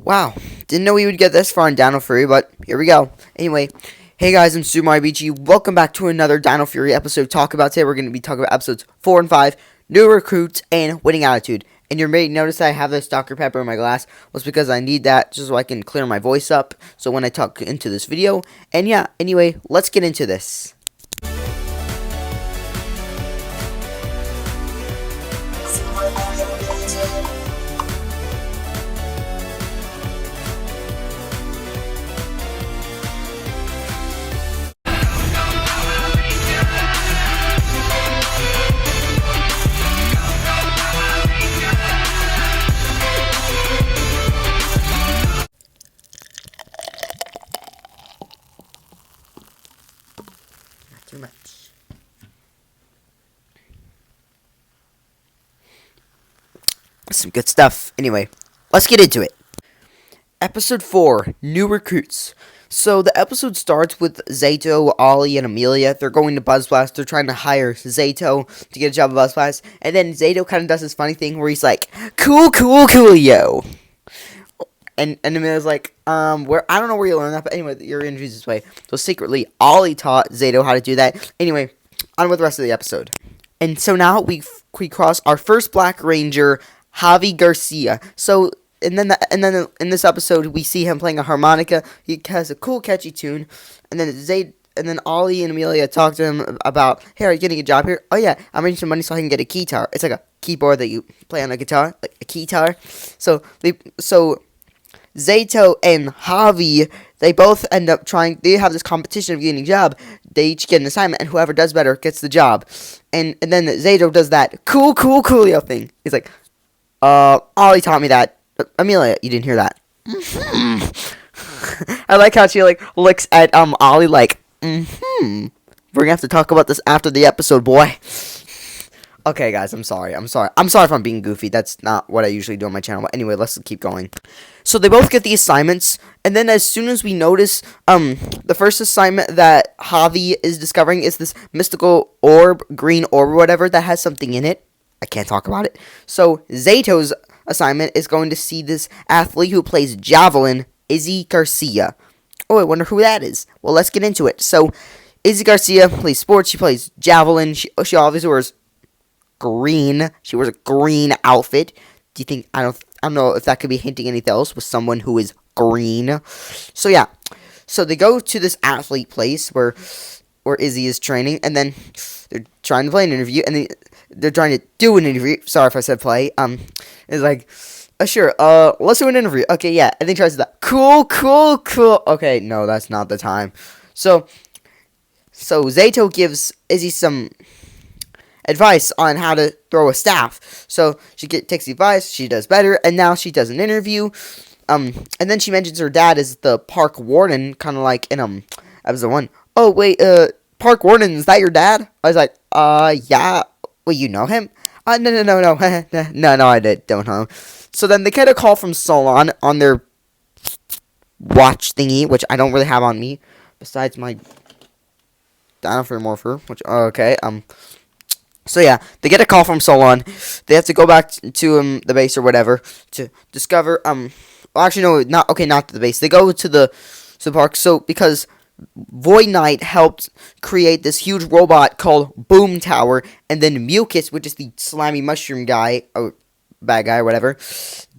Wow, didn't know we would get this far in Dino Fury, but here we go. Anyway, hey guys, I'm Super Mario BG. Welcome back to another Dino Fury episode to talk about. Today we're going to be talking about episodes 4 and 5, New Recruits, and Winning Attitude. And you may notice that I have this Dr. Pepper in my glass. Well, it's because I need that just so I can clear my voice up, so when I talk into this video. And yeah, anyway, let's get into this. Too much. Some good stuff. Anyway, let's get into it. Episode 4, New Recruits. So the episode starts with Zato, Ollie, and Amelia. They're going to Buzz Blast. They're trying to hire Zato to get a job at Buzz Blast. And then Zato kind of does this funny thing where he's like, coolio. And Amelia's like, where I don't know where you learned that, but anyway, you're introduced this way. So secretly, Ollie taught Zato how to do that. Anyway, on with the rest of the episode. And so now we cross our first Black Ranger, Javi Garcia. So and then in this episode we see him playing a harmonica. He has a cool, catchy tune. And then Ollie and Amelia talk to him about, hey, are you getting a job here? Oh yeah, I'm making some money so I can get a guitar. It's like a keyboard that you play on a guitar, like a guitar. So Zato and Javi, they both end up they have this competition of getting a job. They each get an assignment, and whoever does better gets the job. And then Zato does that coolio thing. He's like, Ollie taught me that. Amelia, you didn't hear that. I like how she, looks at, Ollie like, We're gonna have to talk about this after the episode, boy. Okay, guys, I'm sorry if I'm being goofy. That's not what I usually do on my channel. But anyway, let's keep going. So they both get the assignments, and then as soon as we notice, the first assignment that Javi is discovering is this mystical orb, green orb or whatever, that has something in it. I can't talk about it. So Zato's assignment is going to see this athlete who plays javelin, Izzy Garcia. Oh, I wonder who that is. Well, let's get into it. So Izzy Garcia plays sports. She plays javelin. She obviously wears green. She wears a green outfit. Do you think I don't know if that could be hinting anything else with someone who is green. So yeah. So they go to this athlete place where Izzy is training, and then they're trying to play an interview, and they're trying to do an interview. Sorry if I said play. It's like, sure, let's do an interview. Okay, yeah. And then he tries to that. Cool. Okay, no, that's not the time. So Zato gives Izzy some advice on how to throw a staff. So she takes the advice, she does better, and now she does an interview. And then she mentions her dad is the park warden, kind of like in episode 1. Oh wait, park warden, is that your dad? I was like, yeah. Well, you know him? No, no, I don't know him. So then they get a call from Solon on their watch thingy, which I don't really have on me, besides my Dino Fury Morpher, which, okay, so yeah, they get a call from Solon. They have to go back to the base or whatever to discover, well, actually, no, not to the base. They go to the park, so, because Void Knight helped create this huge robot called Boom Tower, and then Mucus, which is the slimy mushroom guy, or bad guy, or whatever,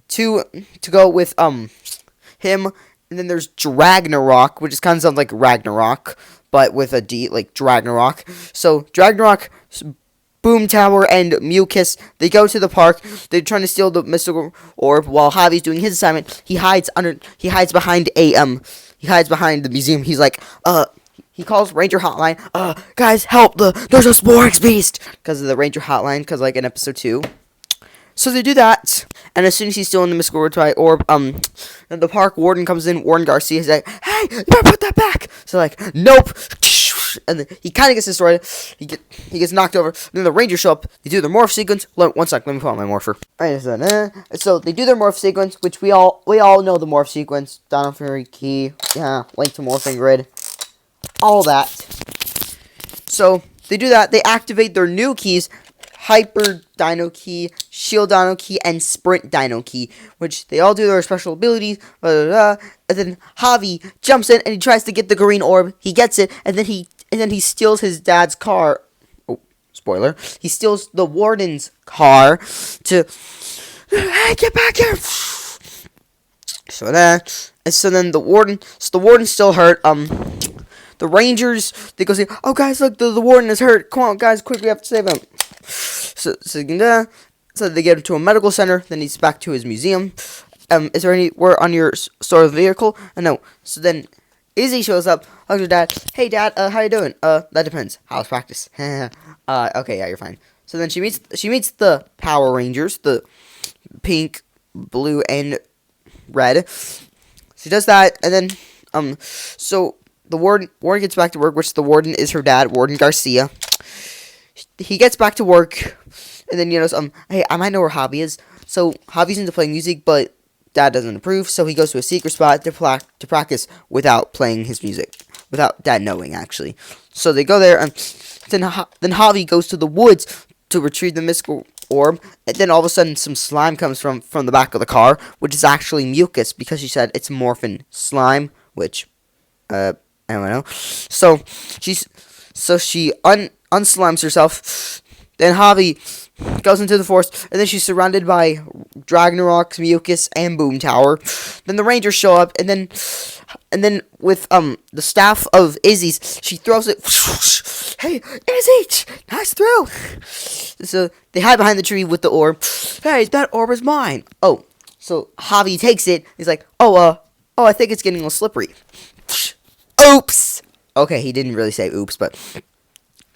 to go with him. And then there's Dragnarok, which kind of sounds like Ragnarok, but with a D, like Dragnarok. So Dragnarok, Boom Tower, and Mucus, they go to the park. They're trying to steal the mystical orb while Javi's doing his assignment. He hides behind the museum. He's like, he calls Ranger Hotline. Guys, help! There's a Sporix Beast! Because of the Ranger Hotline, because like in episode 2. So they do that, and as soon as he's still in the mystical orb, the park warden comes in, Warden Garcia, he's like, hey, you better put that back! So like, nope! And then he kind of gets destroyed. He gets knocked over. And then the Rangers show up. They do their morph sequence. One sec, let me pull out my morpher. Alright, so they do their morph sequence, which we all know the morph sequence. Dino Fury key, yeah, link to morphing grid, all that. So they do that. They activate their new keys, Hyper Dino Key, Shield Dino Key, and Sprint Dino Key, which they all do their special abilities, blah, blah, blah. And then Javi jumps in and he tries to get the green orb. He gets it, and then he steals his dad's car. Oh, spoiler. He steals the warden's car to, hey, get back here. So then the warden's still hurt. The Rangers, they go say, oh guys, look, the warden is hurt. Come on, guys, quick, we have to save him. So they get him to a medical center. Then he's back to his museum. Is there anywhere on your stored vehicle? No. So then Izzy shows up. Hugs her dad. Hey dad, how you doing? That depends. How's practice? Okay, yeah, you're fine. So then she meets the Power Rangers, the pink, blue, and red. She does that, and then so the warden gets back to work, which the warden is her dad, Warden Garcia. He gets back to work, and then hey, I might know where Javi is. So Javi's into playing music, but Dad doesn't approve, so he goes to a secret spot to practice without playing his music, without Dad knowing, actually. So they go there, and then Javi goes to the woods to retrieve the mystical orb, and then all of a sudden some slime comes from the back of the car, which is actually mucus, because she said it's morphin slime, which, I don't know. So she unslimes herself. Then Javi goes into the forest, and then she's surrounded by Ragnarok's mucus and Boom Tower. Then the Rangers show up, and then with the staff of Izzy's, she throws it. Hey, Izzy, nice throw. So they hide behind the tree with the orb. Hey, that orb is mine. Oh, so Javi takes it. He's like, I think it's getting a little slippery. Oops. Okay, he didn't really say oops, but.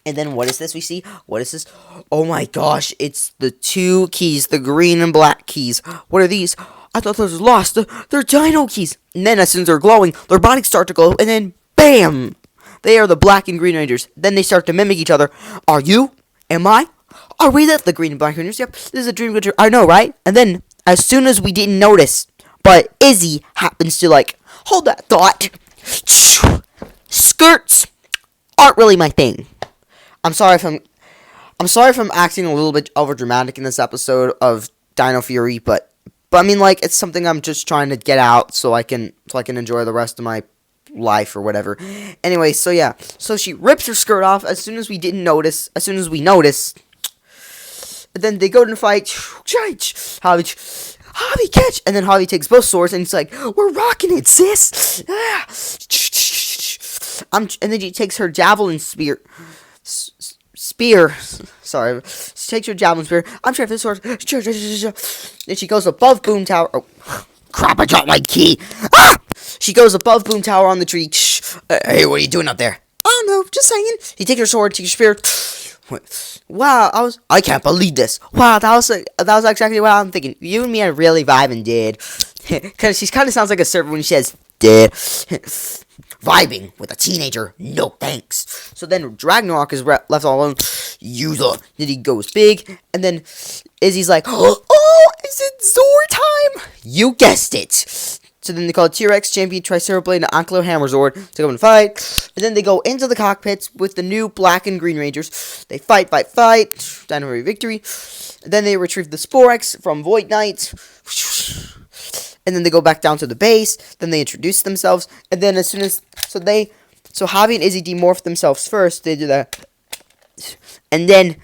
And then what is this we see? What is this? Oh my gosh, it's the two keys, the green and black keys. What are these? I thought those were lost. They're Dino keys. And then as soon as they're glowing, their bodies start to glow, and then BAM! They are the black and green Rangers. Then they start to mimic each other. Are you? Am I? Are we the green and black Rangers? Yep, this is a dream glitcher. I know, right? And then, as soon as we didn't notice, but Izzy happens to hold that thought. Skirts aren't really my thing. I'm sorry if I'm acting a little bit over dramatic in this episode of Dino Fury, but I mean, it's something I'm just trying to get out so I can enjoy the rest of my life or whatever. Anyway, so she rips her skirt off as soon as we notice. And then they go to fight. Javi catch, and then Javi takes both swords and he's like, "We're rocking it, sis." And then she takes her javelin spear. Sorry. She takes her javelin spear. I'm trying for the sword. Then she goes above Boom Tower. Oh, crap, I dropped my key. Ah! She goes above Boom Tower on the tree. Hey, what are you doing up there? Oh, no, just saying. He takes her sword, takes her spear. Wow, I can't believe this. Wow, that was exactly what I'm thinking. You and me are really vibing, dude. Because she kind of sounds like a server when she says, dude. Vibing with a teenager, no thanks. So then Ragnarok is left all alone. User. Then he goes big, and then Izzy's like, oh, is it Zord time? You guessed it. So then they call T-Rex, Champion, Triceratops, and Ankylo Hammer Zord to go and fight. And then they go into the cockpits with the new black and green Rangers. They fight. Dino victory. And then they retrieve the Sporex from Void Knight. And then they go back down to the base. Then they introduce themselves. And then as soon as... So Javi and Izzy demorph themselves first. They do that. And then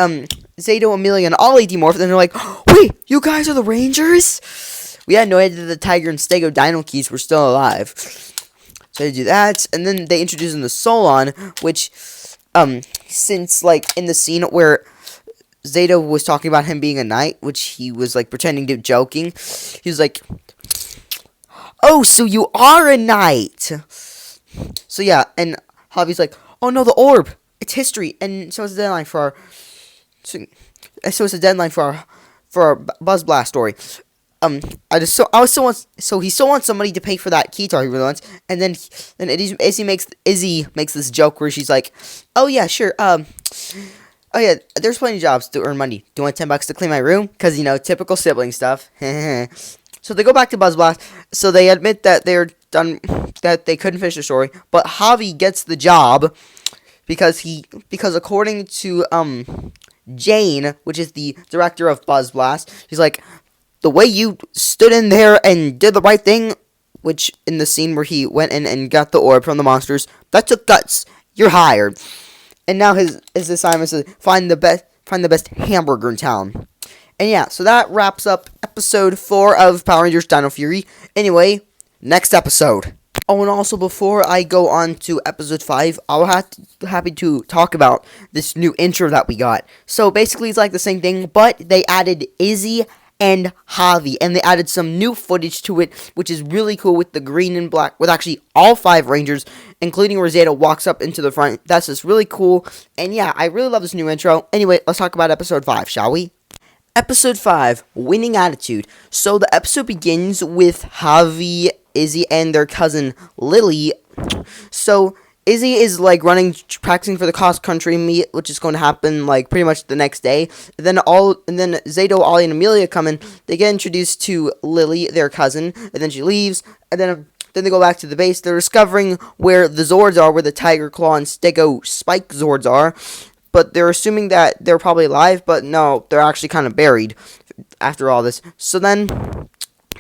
Zato, Amelia, and Ollie demorph. And they're like, wait, you guys are the Rangers? We had no idea that the Tiger and Stego Dino keys were still alive. So they do that. And then they introduce them to Solon. Which, since, in the scene where... Zato was talking about him being a knight, which he was, pretending to joking. He was like, oh, so you are a knight. So, yeah, and Javi's like, oh, no, the orb. It's history, and so it's a deadline for our... So it's a deadline for our Buzz Blast story. He still wants somebody to pay for that keytar he really wants, and then Izzy makes this joke where she's like, oh, yeah, sure, oh yeah, there's plenty of jobs to earn money. Do you want $10 to clean my room? Because, typical sibling stuff. So they go back to Buzz Blast. So they admit that they're done, that they couldn't finish the story. But Javi gets the job because according to Jane, which is the director of Buzz Blast, she's like, the way you stood in there and did the right thing, which in the scene where he went in and got the orb from the monsters, that took guts. You're hired. And now his assignment is to find the best hamburger in town. And yeah, so that wraps up episode 4 of Power Rangers Dino Fury. Anyway, next episode. Oh, and also before I go on to episode 5, I'll happy to talk about this new intro that we got. So basically it's like the same thing, but they added Izzy and Javi, and they added some new footage to it, which is really cool with the green and black, with actually all 5 Rangers, including Rosetta, walks up into the front. That's just really cool, and yeah, I really love this new intro. Anyway, let's talk about episode 5, shall we? Episode 5, Winning Attitude. So the episode begins with Javi, Izzy, and their cousin Lily. So Izzy is like practicing for the cross country meet, which is going to happen like pretty much the next day. And then Zato, Ollie, and Amelia come in. They get introduced to Lily, their cousin, and then she leaves. And then they go back to the base. They're discovering where the Zords are, where the Tiger Claw and Stego Spike Zords are. But they're assuming that they're probably alive, but no, they're actually kind of buried after all this. So then,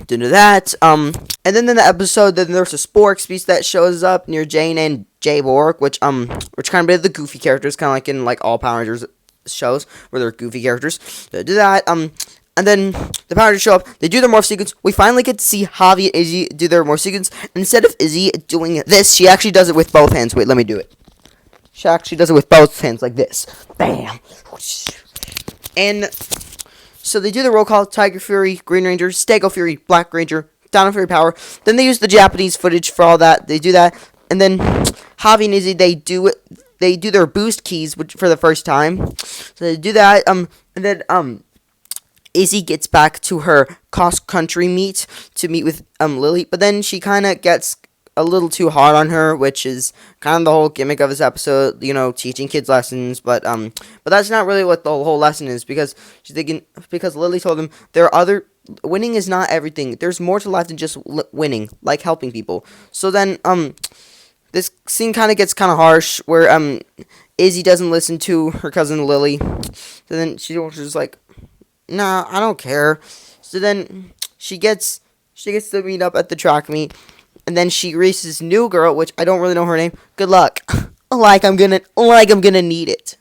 due to that, and then in the episode, then there's a Spork speech that shows up near Jane and Jay Bork, which kind of bit of the goofy characters, kind of like in like all Power Rangers shows where they're goofy characters. They do that, and then the Power Rangers show up. They do their morph sequence. We finally get to see Javi and Izzy do their morph sequence. And instead of Izzy doing this, she actually does it with both hands. Wait, let me do it. She actually does it with both hands like this. Bam. And so they do the roll call: Tiger Fury, Green Ranger, Stego Fury, Black Ranger, Dino Fury Power. Then they use the Japanese footage for all that. They do that, and then Javi and Izzy they do their boost keys for the first time. So they do that. And then Izzy gets back to her cross country meet to meet with Lily, but then she kind of gets a little too hard on her, which is kind of the whole gimmick of this episode, teaching kids lessons, but that's not really what the whole lesson is, because Lily told them winning is not everything. There's more to life than just winning, like helping people. So then, this scene kind of gets kind of harsh, where, Izzy doesn't listen to her cousin Lily, so then she's just like, nah, I don't care. So then, she gets to meet up at the track meet. And then she races this new girl, which I don't really know her name. Good luck. like I'm gonna need it.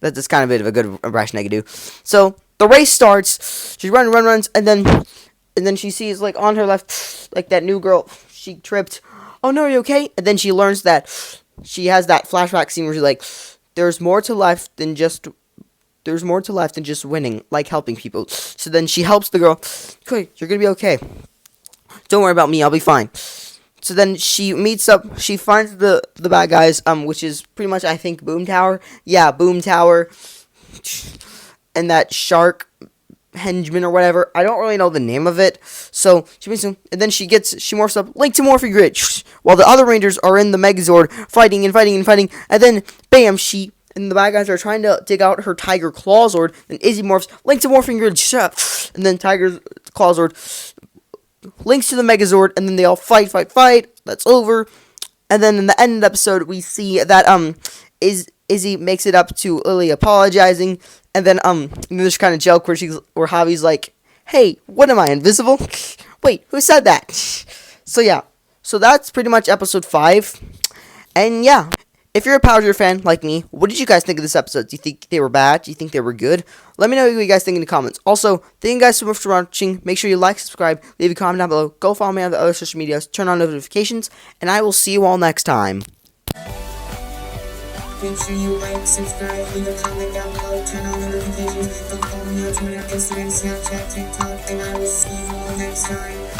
That's just kind of a bit of a good impression I could do. So the race starts. She runs, and then she sees like on her left, like that new girl. She tripped. Oh no, are you okay? And then she learns that she has that flashback scene where she's like, there's more to life than just winning, like helping people. So then she helps the girl. Okay, you're gonna be okay. Don't worry about me. I'll be fine. So then she finds the bad guys, which is pretty much, I think, Boom Tower. Yeah, Boom Tower. And that shark henchman or whatever. I don't really know the name of it. So she meets him, and then she morphs up, Link to Morphin Grid, while the other Rangers are in the Megazord fighting. And then, bam, and the bad guys are trying to dig out her Tiger Claw Zord, and Izzy morphs, Link to Morphin Grid, and then Tiger Claw Zord links to the Megazord, and then they all fight. That's over. And then in the end of the episode, we see that Izzy makes it up to Lily apologizing, and then there's kind of joke where Javi's like, "Hey, what am I, invisible? Wait, who said that?" So yeah, so that's pretty much episode 5, and yeah. If you're a Power Ranger fan like me, what did you guys think of this episode? Do you think they were bad? Do you think they were good? Let me know what you guys think in the comments. Also, thank you guys so much for watching. Make sure you like, subscribe, leave a comment down below. Go follow me on the other social medias. Turn on notifications. And I will see you all next time. Make sure you like, subscribe, leave a comment down below, turn on notifications. Don't follow me on Twitter, Instagram, Snapchat, TikTok. And I will see you all next time.